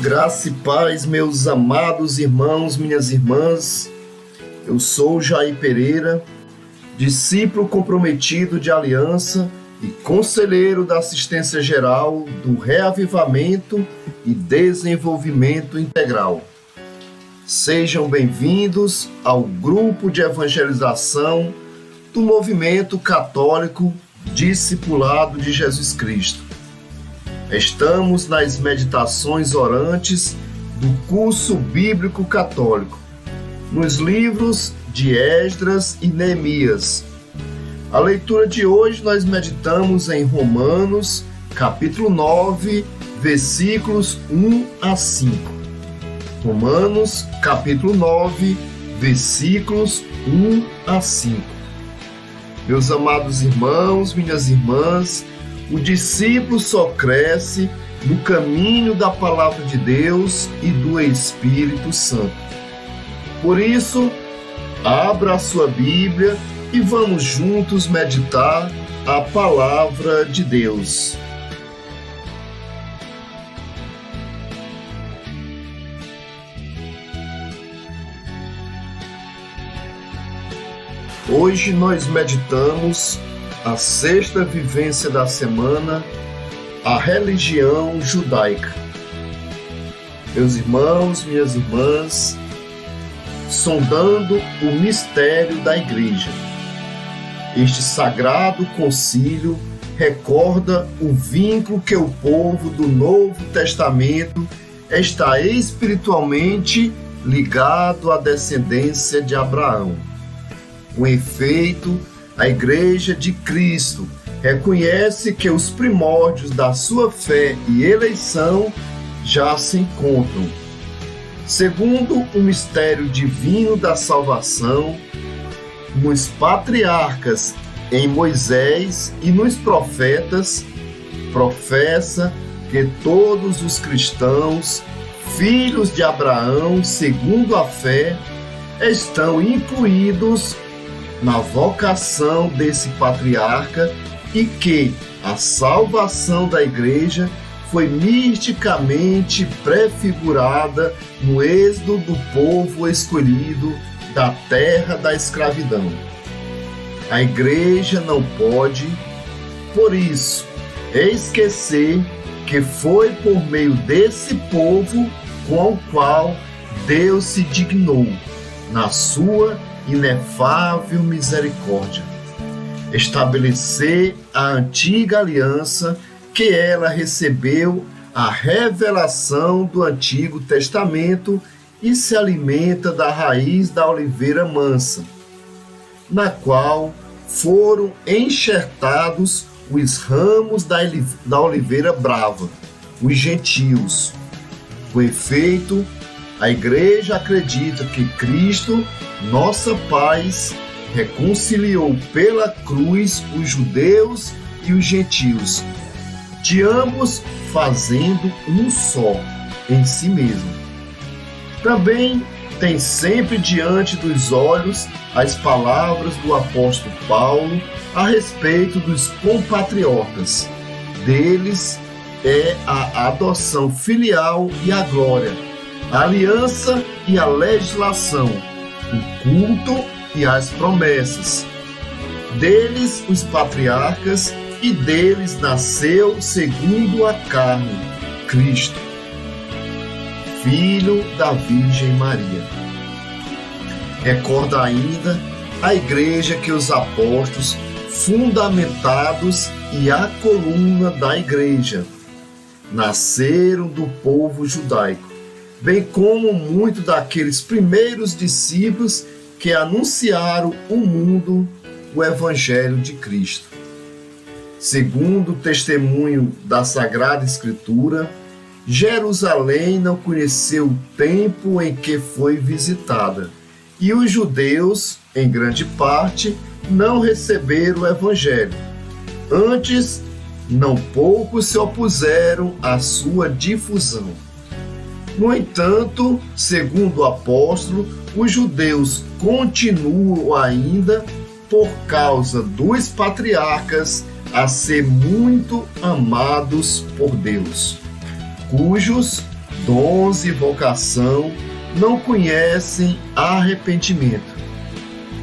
Graça e paz, meus amados irmãos, minhas irmãs. Eu sou Jair Pereira, discípulo comprometido de aliança e conselheiro da assistência geral do Reavivamento e Desenvolvimento Integral. Sejam bem-vindos ao grupo de evangelização do Movimento Católico Discipulado de Jesus Cristo. Estamos nas meditações orantes do curso bíblico católico, nos livros de Esdras e Neemias. A leitura de hoje nós meditamos em Romanos, capítulo 9, versículos 1 a 5. Romanos, capítulo 9, versículos 1 a 5. Meus amados irmãos, minhas irmãs, o discípulo só cresce no caminho da palavra de Deus e do Espírito Santo. Por isso, abra a sua Bíblia e vamos juntos meditar a palavra de Deus. Hoje nós meditamos a sexta vivência da semana, a religião judaica. Meus irmãos, minhas irmãs, sondando o mistério da Igreja. Este sagrado concílio recorda o vínculo que o povo do Novo Testamento está espiritualmente ligado à descendência de Abraão. Com efeito, a Igreja de Cristo reconhece que os primórdios da sua fé e eleição já se encontram. Segundo o mistério divino da salvação, nos patriarcas em Moisés e nos profetas, professa que todos os cristãos, filhos de Abraão, segundo a fé, estão incluídos na vocação desse patriarca e que a salvação da Igreja foi misticamente prefigurada no êxodo do povo escolhido da terra da escravidão. A Igreja não pode, por isso, esquecer que foi por meio desse povo com o qual Deus se dignou, na sua inefável misericórdia, estabelecer a antiga aliança que ela recebeu a revelação do Antigo Testamento e se alimenta da raiz da oliveira mansa, na qual foram enxertados os ramos da oliveira brava, os gentios. Com efeito, a Igreja acredita que Cristo, nossa paz, reconciliou pela cruz os judeus e os gentios, de ambos fazendo um só em si mesmo. Também tem sempre diante dos olhos as palavras do apóstolo Paulo a respeito dos compatriotas. Deles é a adoção filial e a glória, a aliança e a legislação, o culto e as promessas. Deles os patriarcas, e deles nasceu, segundo a carne, Cristo, Filho da Virgem Maria. Recorda ainda a Igreja que os apóstolos, fundamentados e a coluna da Igreja, nasceram do povo judaico, bem como muitos daqueles primeiros discípulos que anunciaram ao mundo o Evangelho de Cristo. Segundo o testemunho da Sagrada Escritura, Jerusalém não conheceu o tempo em que foi visitada, e os judeus, em grande parte, não receberam o Evangelho. Antes, não poucos se opuseram à sua difusão. No entanto, segundo o apóstolo, os judeus continuam ainda, por causa dos patriarcas, a ser muito amados por Deus, cujos dons e vocação não conhecem arrependimento.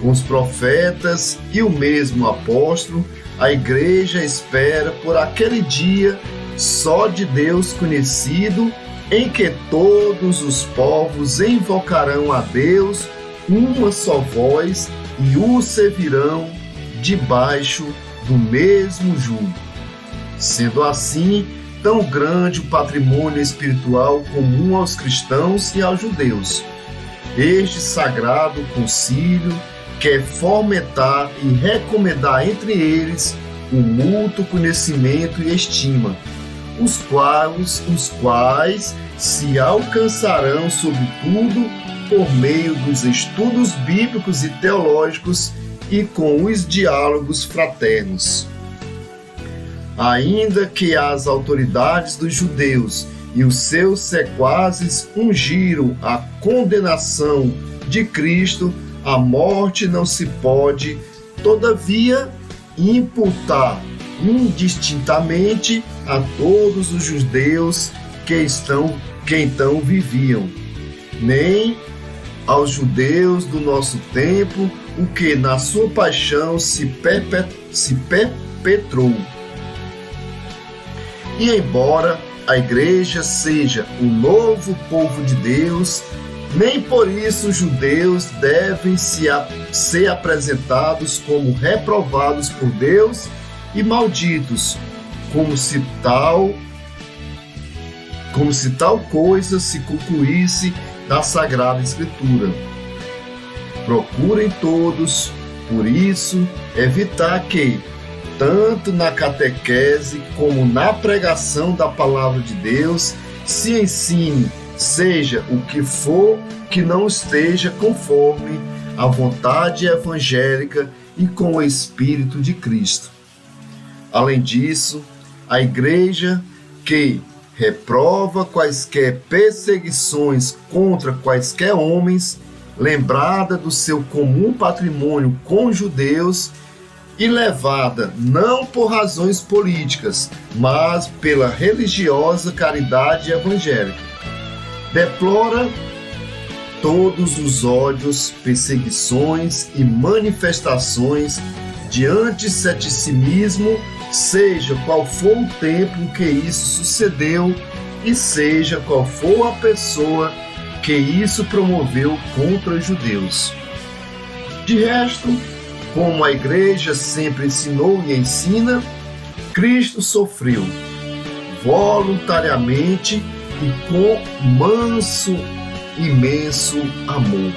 Com os profetas e o mesmo apóstolo, a igreja espera por aquele dia só de Deus conhecido, em que todos os povos invocarão a Deus uma só voz e o servirão debaixo do mesmo jugo. Sendo assim, tão grande o patrimônio espiritual comum aos cristãos e aos judeus. Este sagrado concílio quer fomentar e recomendar entre eles o mútuo conhecimento e estima, os quais se alcançarão sobretudo por meio dos estudos bíblicos e teológicos e com os diálogos fraternos. Ainda que as autoridades dos judeus e os seus sequazes ungiram a condenação de Cristo, a morte não se pode, todavia, imputar indistintamente a todos os judeus que então viviam, nem aos judeus do nosso tempo, o que na sua paixão se perpetrou. E embora a igreja seja o novo povo de Deus, nem por isso os judeus devem ser apresentados como reprovados por Deus e malditos, como se tal coisa se concluísse da Sagrada Escritura. Procurem todos, por isso, evitar que, tanto na catequese como na pregação da Palavra de Deus, se ensine, seja o que for, que não esteja conforme a vontade evangélica e com o Espírito de Cristo. Além disso, a Igreja que reprova quaisquer perseguições contra quaisquer homens, lembrada do seu comum patrimônio com judeus e levada não por razões políticas, mas pela religiosa caridade evangélica. Deplora todos os ódios, perseguições e manifestações de antissemitismo, seja qual for o tempo em que isso sucedeu e seja qual for a pessoa que isso promoveu contra os judeus. De resto, como a Igreja sempre ensinou e ensina, Cristo sofreu voluntariamente e com manso, imenso amor.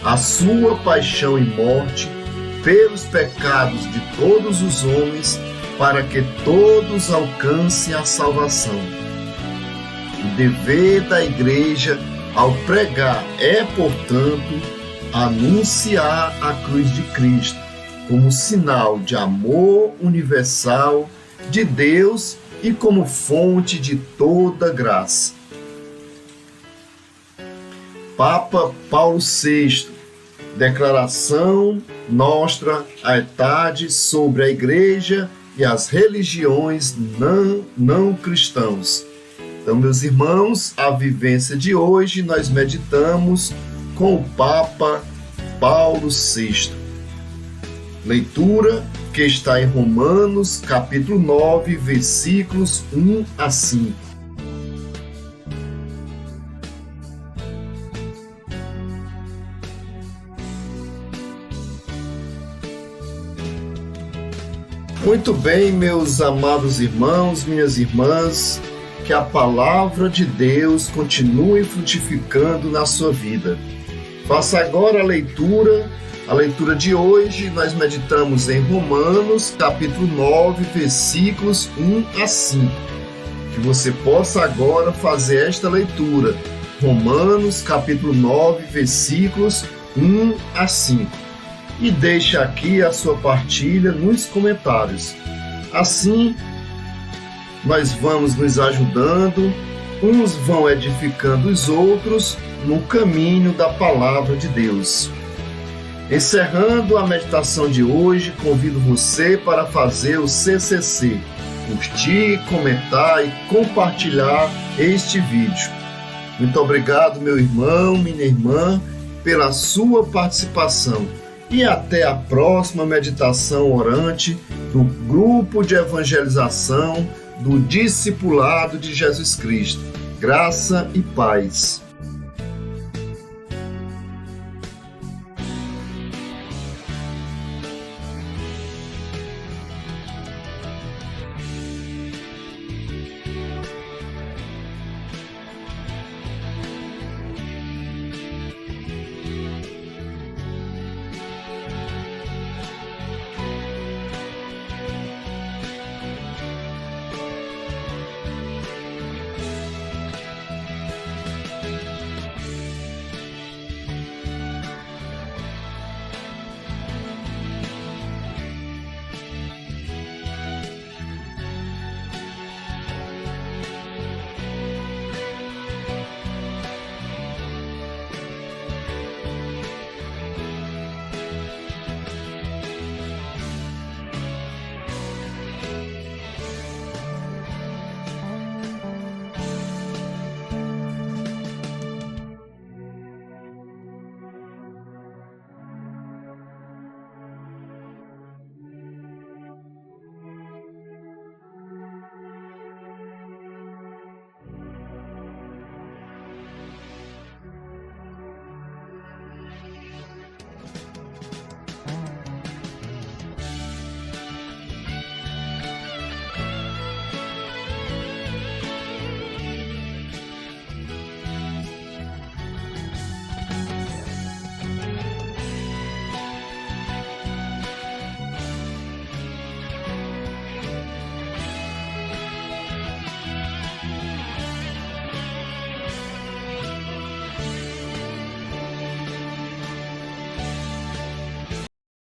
A sua paixão e morte pelos pecados de todos os homens, para que todos alcancem a salvação. O dever da Igreja ao pregar é, portanto, anunciar a cruz de Cristo como sinal de amor universal de Deus e como fonte de toda graça. Papa Paulo VI, Declaração Nostra Aetate sobre a Igreja e as religiões não cristãos. Então, meus irmãos, a vivência de hoje nós meditamos com o Papa Paulo VI. Leitura que está em Romanos, capítulo 9, versículos 1 a 5. Muito bem, meus amados irmãos, minhas irmãs, que a palavra de Deus continue frutificando na sua vida. Faça agora a leitura de hoje. Nós meditamos em Romanos, capítulo 9, versículos 1 a 5. Que você possa agora fazer esta leitura. Romanos, capítulo 9, versículos 1 a 5. E deixe aqui a sua partilha nos comentários. Assim, nós vamos nos ajudando, uns vão edificando os outros no caminho da palavra de Deus. Encerrando a meditação de hoje, convido você para fazer o CCC, curtir, comentar e compartilhar este vídeo. Muito obrigado, meu irmão, minha irmã, pela sua participação. E até a próxima meditação orante do grupo de evangelização do Discipulado de Jesus Cristo. Graça e paz.